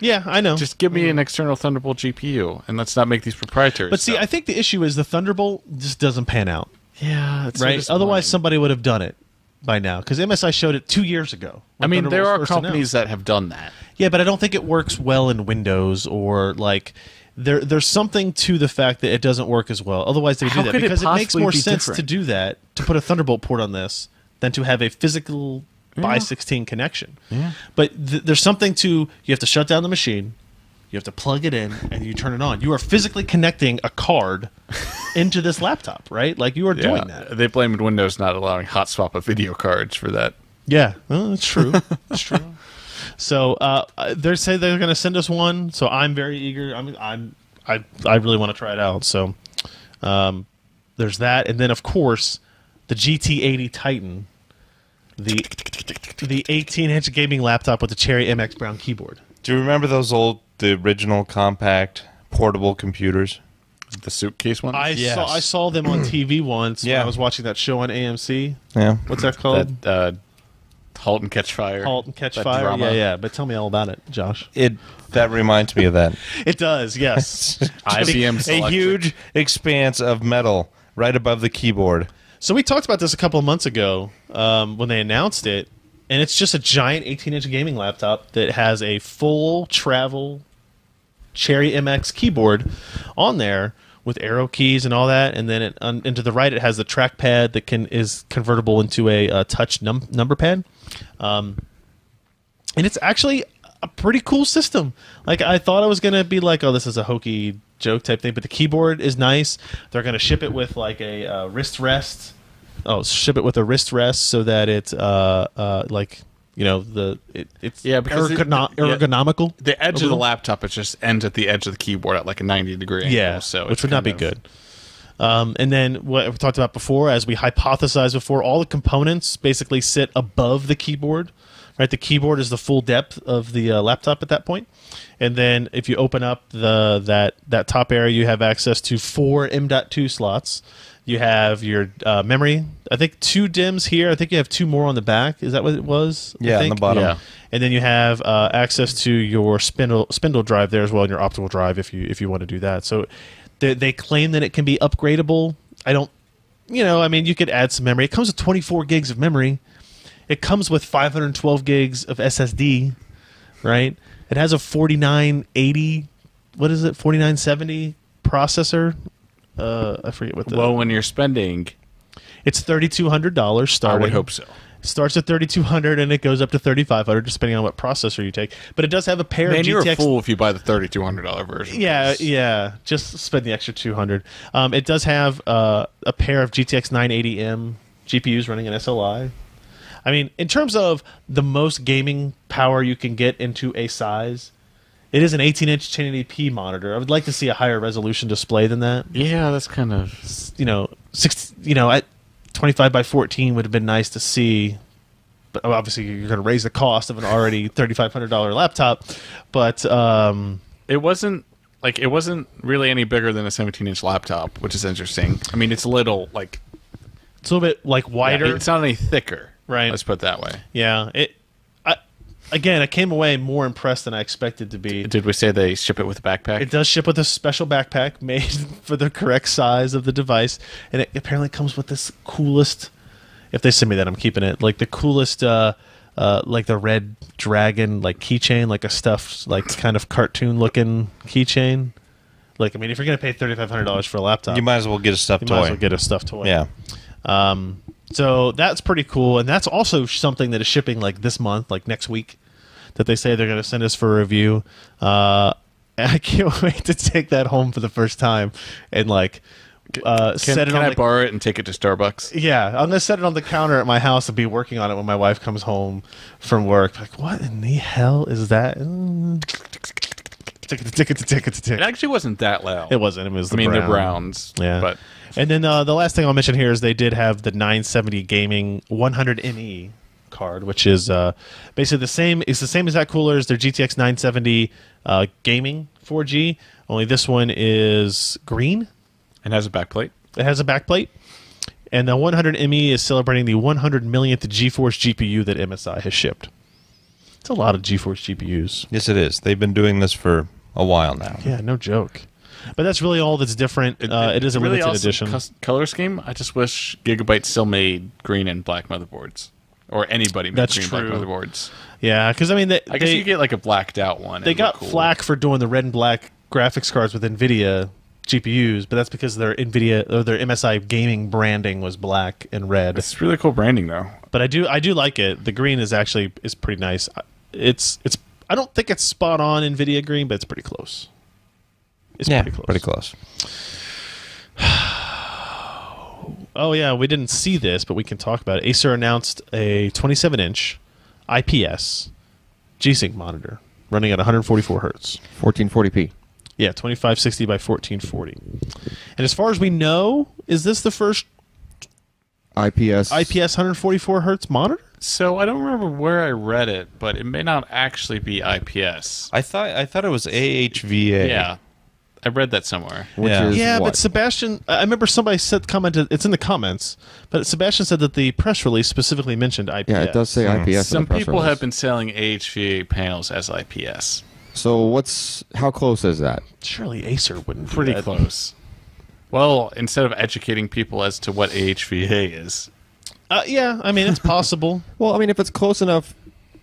S1: yeah, I know.
S2: Just give me an external Thunderbolt GPU, and let's not make these proprietary.
S1: But see,
S2: stuff.
S1: I think the issue is the Thunderbolt just doesn't pan out,
S2: yeah, it's
S1: right?
S2: so
S1: Otherwise,
S2: disappointing.
S1: somebody would have done it by now, because MSI showed it 2 years ago.
S2: I
S1: when
S2: mean,
S1: Thunderbolt
S2: there
S1: was
S2: are
S1: first
S2: companies
S1: announced.
S2: that have done that.
S1: Yeah, but I don't think it works well in Windows, or like there's something to the fact that it doesn't work as well. Otherwise, they would
S2: How
S1: do that
S2: could it
S1: because it makes
S2: possibly
S1: more
S2: be
S1: sense to
S2: different?
S1: do that, to put a Thunderbolt port on this than to have a physical by 16 connection.
S2: Yeah.
S1: But there's something to, you have to shut down the machine, you have to plug it in, and you turn it on. You are physically connecting a card into this laptop, right? Like you are doing that.
S2: They blamed Windows not allowing hot swap of video cards for that.
S1: Yeah, well, that's true. That's true. So they say they're going to send us one. So I'm very eager. I really want to try it out. So there's that, and then of course the GT80 Titan, the 18-inch gaming laptop with the Cherry MX Brown keyboard.
S3: Do you remember the original compact portable computers?
S2: The suitcase one.
S3: Yes.
S1: I saw them on TV once when
S3: Yeah.
S1: I was watching that show on AMC.
S3: Yeah.
S1: What's that called?
S2: that Halt and Catch Fire.
S1: Halt and Catch
S2: that
S1: Fire.
S2: drama.
S1: Yeah. But tell me all about it, Josh.
S3: That reminds me of that.
S1: It does. Yes.
S2: IBM
S3: A
S2: Selectric.
S3: huge expanse of metal right above the keyboard.
S1: So we talked about this a couple of months ago when they announced it, and it's just a giant 18-inch gaming laptop that has a full travel Cherry MX keyboard on there with arrow keys and all that, and then and to the right it has the trackpad that is convertible into a touch number pad, and it's actually a pretty cool system. Like I thought it was gonna be like, oh, this is a hokey joke type thing, but the keyboard is nice. They're gonna ship it with like a wrist rest. Oh, ship it with a wrist rest so that it's like it's
S2: because
S1: ergonomical.
S2: The edge of the laptop, it just ends at the edge of the keyboard at like a 90-degree angle.
S1: Yeah,
S2: So
S1: which
S2: it's
S1: would not be
S2: kind of-
S1: good. And then what we talked about before, as we hypothesized before, all the components basically sit above the keyboard. Right, the keyboard is the full depth of the laptop at that point, and then if you open up that top area, you have access to 4 M.2 slots. You have your memory. I think 2 DIMMs here. I think you have 2 more on the back. Is that what it was? I
S3: Yeah, on
S1: think?
S3: the bottom.
S2: Yeah.
S1: And then you have access to your spindle drive there as well, and your optical drive if you want to do that. So they claim that it can be upgradable. I don't, you could add some memory. It comes with 24 gigs of memory. It comes with 512 gigs of SSD, right? It has a 4980, 4970 processor. I forget what
S2: Well, when you're spending,
S1: it's $3,200 starting.
S2: I would hope so.
S1: Starts at 3,200 and it goes up to 3,500 depending on what processor you take. But it does have a pair of GTX.
S2: You're a fool if you buy the $3,200 version.
S1: Yeah. Just spend the extra 200. It does have a pair of GTX 980M GPUs running an SLI. I mean, in terms of the most gaming power you can get into a size, it is an 18-inch 1080p monitor. I would like to see a higher resolution display than that.
S2: Yeah, that's kind of
S1: at 25 by 14 would have been nice to see. But obviously, you're going to raise the cost of an already $3,500 laptop. But
S2: it wasn't really any bigger than a 17-inch laptop, which is interesting. I mean, it's a little like
S1: it's a little bit like wider.
S2: Yeah, it's not any thicker,
S1: right?
S2: Let's put it that way.
S1: Yeah. I came away more impressed than I expected to be.
S2: Did we say they ship it with a backpack?
S1: It does ship with a special backpack made for the correct size of the device, and it apparently comes with this coolest. If they send me that, I'm keeping it. Like the coolest, like the red dragon, like keychain, like a stuffed, like kind of cartoon looking keychain. Like, I mean, if you're gonna pay $3,500 for a laptop,
S3: You might as well get a stuffed toy.
S1: might as well get a stuffed toy.
S3: Yeah.
S1: So that's pretty cool, and that's also something that is shipping like this month, like next week, that they say they're going to send us for a review. I can't wait to take that home for the first time and like set it on.
S2: Can I borrow it and take it to Starbucks?
S1: Yeah, I'm going to set it on the counter at my house and be working on it when my wife comes home from work. Like, what in the hell is that?
S2: It actually wasn't that loud.
S1: It wasn't. It was.
S2: The Browns.
S1: Yeah.
S2: But
S1: and then the last thing I'll mention here is they did have the 970 gaming 100ME card, which is basically the same. It's the same exact cooler as their GTX 970 gaming 4G. Only this one is green
S2: and has a backplate.
S1: It has a backplate, and the 100ME is celebrating the 100 millionth GeForce GPU that MSI has shipped. It's a lot of GeForce GPUs.
S3: Yes, it is. They've been doing this for a while now.
S1: Yeah, no joke. But that's really all that's different. It is a
S2: really
S1: limited
S2: awesome
S1: edition.
S2: Color scheme. I just wish Gigabyte still made green and black motherboards, or anybody made
S1: That's
S2: green
S1: true.
S2: and black motherboards.
S1: Yeah, because I mean,
S2: I guess you get like a blacked out one.
S1: They
S2: It'd
S1: got
S2: look cool.
S1: flack for doing the red and black graphics cards with NVIDIA GPUs, but that's because their NVIDIA or their MSI gaming branding was black and red.
S2: It's really cool branding though.
S1: But I do like it. The green is pretty nice. It's I don't think it's spot on NVIDIA green, but it's pretty close. It's pretty close. Oh yeah, we didn't see this, but we can talk about it. Acer announced a 27-inch IPS G-Sync monitor running at 144 hertz.
S4: 1440p.
S1: Yeah, 2560 by 1440. And as far as we know, is this the first
S4: IPS
S1: 144 hertz monitor?
S2: So I don't remember where I read it, but it may not actually be IPS.
S3: I thought it was AHVA.
S2: Yeah, I read that somewhere.
S4: Which
S3: Yeah.
S4: is
S1: Yeah,
S4: what?
S1: but Sebastian, I remember somebody commented, it's in the comments, but Sebastian said that the press release specifically mentioned IPS.
S4: Yeah, it does say IPS. in
S2: Some
S4: the press
S2: people
S4: release.
S2: have been selling AHVA panels as IPS.
S4: So how close is that?
S1: Surely Acer wouldn't.
S2: Pretty
S1: do that.
S2: close. Well, instead of educating people as to what AHVA is.
S1: Yeah, I mean, it's possible.
S4: Well, I mean, if it's close enough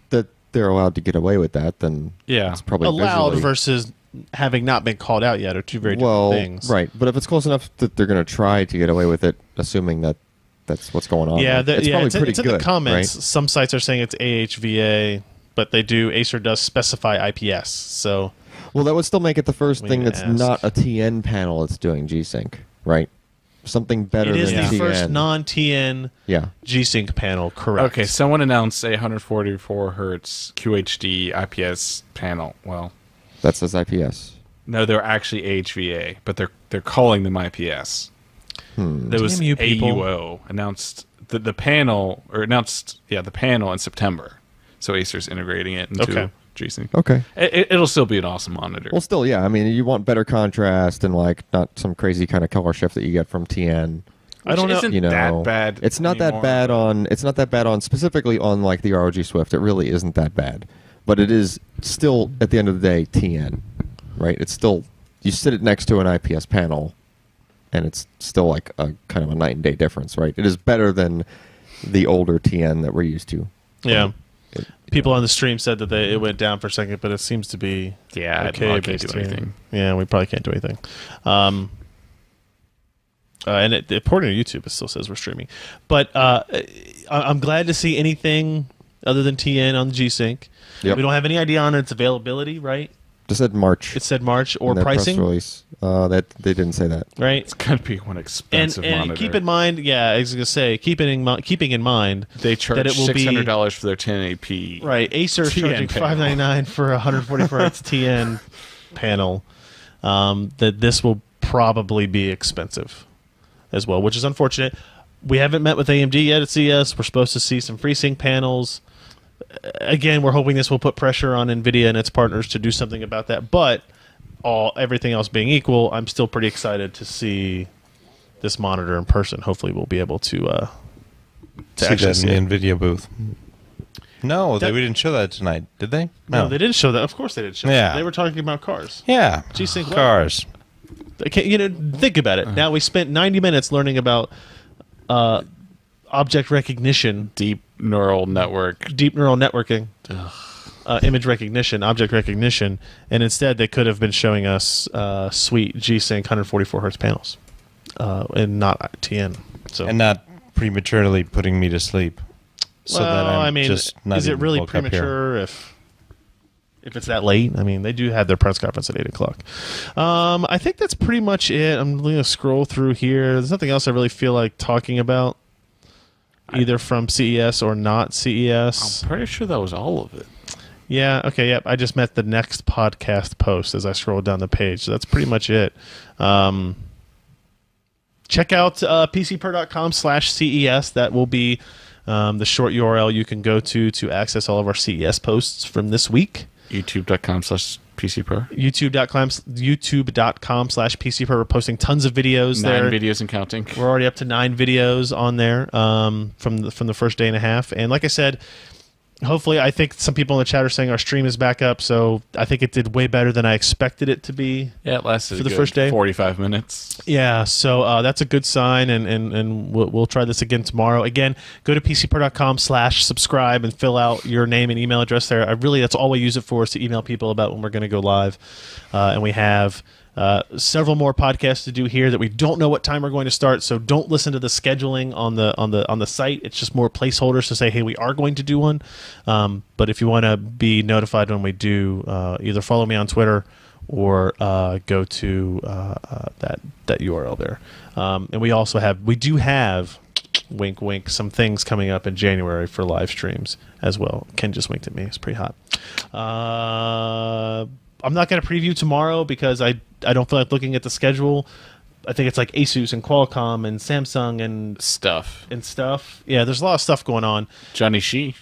S4: that they're allowed to get away with that, then
S2: Yeah.
S4: it's probably
S1: Allowed
S4: visually-
S1: versus having not been called out yet are two very different things.
S4: Right. But if it's close enough that they're going to try to get away with it, assuming that that's what's going on,
S1: Yeah,
S4: then it's probably pretty
S1: it's in
S4: good.
S1: the comments.
S4: Right?
S1: Some sites are saying it's AHVA, but Acer does specify IPS. So
S4: Well, that would still make it the first
S1: We
S4: thing
S1: need to
S4: that's
S1: ask.
S4: not a TN panel that's doing G-Sync, right? Something better
S1: it is
S4: than
S1: the
S4: TN.
S1: first non-TN
S4: Yeah.
S1: G-Sync panel, correct.
S2: Okay, someone announced a 144 hertz QHD IPS panel. Well,
S4: That says IPS.
S2: no, they're actually AHVA, but they're calling them IPS. There was
S1: Damn you people.
S2: AUO announced the panel the panel in September. So Acer's integrating it into
S1: Okay.
S2: G-Sync.
S4: Okay.
S2: It'll still be an awesome monitor.
S4: Well, still, yeah. I mean, you want better contrast and like not some crazy kind of color shift that you get from TN.
S1: I don't know.
S2: Isn't
S4: You know,
S2: that bad.
S4: It's not
S2: anymore.
S4: that bad on. It's not that bad on specifically on like the ROG Swift. It really isn't that bad, but it is still at the end of the day TN, right? It's still you sit it next to an IPS panel, and it's still like a kind of a night and day difference, right? It is better than the older TN that we're used to.
S1: Yeah.
S4: It-
S1: People on the stream said that it went down for a second, but it seems to be
S2: Yeah,
S1: okay.
S2: I can't
S1: based
S2: do anything.
S1: Yeah, we probably can't do anything. And according to YouTube, it still says we're streaming. But I'm glad to see anything other than TN on the G-Sync.
S4: Yep.
S1: We don't have any idea on its availability, right?
S4: Just said March.
S1: It said March or
S4: in their
S1: pricing.
S4: Press release. That they didn't say that.
S1: Right.
S2: It's going to be one expensive
S1: And
S2: monitor.
S1: keep in mind, yeah, I was going to say, keeping in mind
S2: they charge
S1: that it will be
S2: $600 for their 1080p.
S1: right. Acer is
S2: TN
S1: charging
S2: panel.
S1: $599 for a 144 Hz TN panel. That this will probably be expensive as well, which is unfortunate. We haven't met with AMD yet at CES. We're supposed to see some FreeSync panels. Again, we're hoping this will put pressure on NVIDIA and its partners to do something about that. But everything else being equal, I'm still pretty excited to see this monitor in person. Hopefully, we'll be able to actually see
S3: that
S1: it.
S3: in the NVIDIA booth. No,
S1: That-
S3: we didn't show that tonight, did they?
S1: No, they didn't show that. Of course, they didn't show
S3: Yeah.
S1: that. They were talking about cars.
S3: Yeah,
S1: G-Sync what?
S3: cars.
S1: Think about it. Now we spent 90 minutes learning about object recognition,
S2: Deep neural network.
S1: deep neural networking, image recognition, object recognition, and instead they could have been showing us sweet G-Sync 144 hertz panels, and not TN. So,
S3: And not prematurely putting me to sleep. So
S1: well,
S3: that I'm
S1: I mean,
S3: just not
S1: is it
S3: even
S1: really
S3: woke up here.
S1: premature if it's that late? I mean, they do have their press conference at 8:00. I think that's pretty much it. I'm going to scroll through here. There's nothing else I really feel like talking about, either from CES or not CES.
S2: I'm pretty sure that was all of it.
S1: Yeah, okay, yep. I just met the next podcast post as I scroll down the page. So that's pretty much it. Check out pcper.com/CES. That will be the short URL you can go to access all of our CES posts from this week.
S2: YouTube.com/PCPro.
S1: YouTube.com/PCPer. We're posting tons of videos
S2: 9
S1: there.
S2: videos and counting.
S1: We're already up to 9 videos on there from the first day and a half. And like I said, hopefully, I think some people in the chat are saying our stream is back up. So I think it did way better than I expected it to be.
S2: Yeah, it lasted
S1: For
S2: a
S1: the
S2: good
S1: first day?
S2: 45 minutes.
S1: Yeah, so that's a good sign, and we'll try this again tomorrow. Again, go to pcper.com/subscribe and fill out your name and email address there. That's all we use it for, is to email people about when we're going to go live. And we have several more podcasts to do here that we don't know what time we're going to start, so don't listen to the scheduling on the site. It's just more placeholders to say, hey, we are going to do one. But if you want to be notified when we do, either follow me on Twitter or go to that URL there. And we do have, wink wink, some things coming up in January for live streams as well. Ken just winked at me. It's pretty hot. I'm not going to preview tomorrow because I don't feel like looking at the schedule. I think it's like Asus and Qualcomm and Samsung and
S2: Stuff.
S1: stuff. Yeah, there's a lot of stuff going on.
S2: Johnny Shee.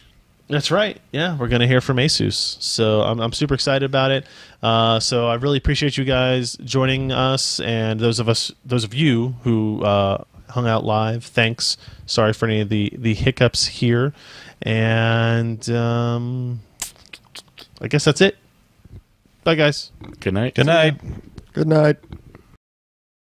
S1: That's right. Yeah, we're going to hear from Asus. So I'm super excited about it. So I really appreciate you guys joining us, and those of you who hung out live. Thanks. Sorry for any of the hiccups here. And I guess that's it. Bye, guys.
S2: Good night.
S3: Good night.
S4: Good night.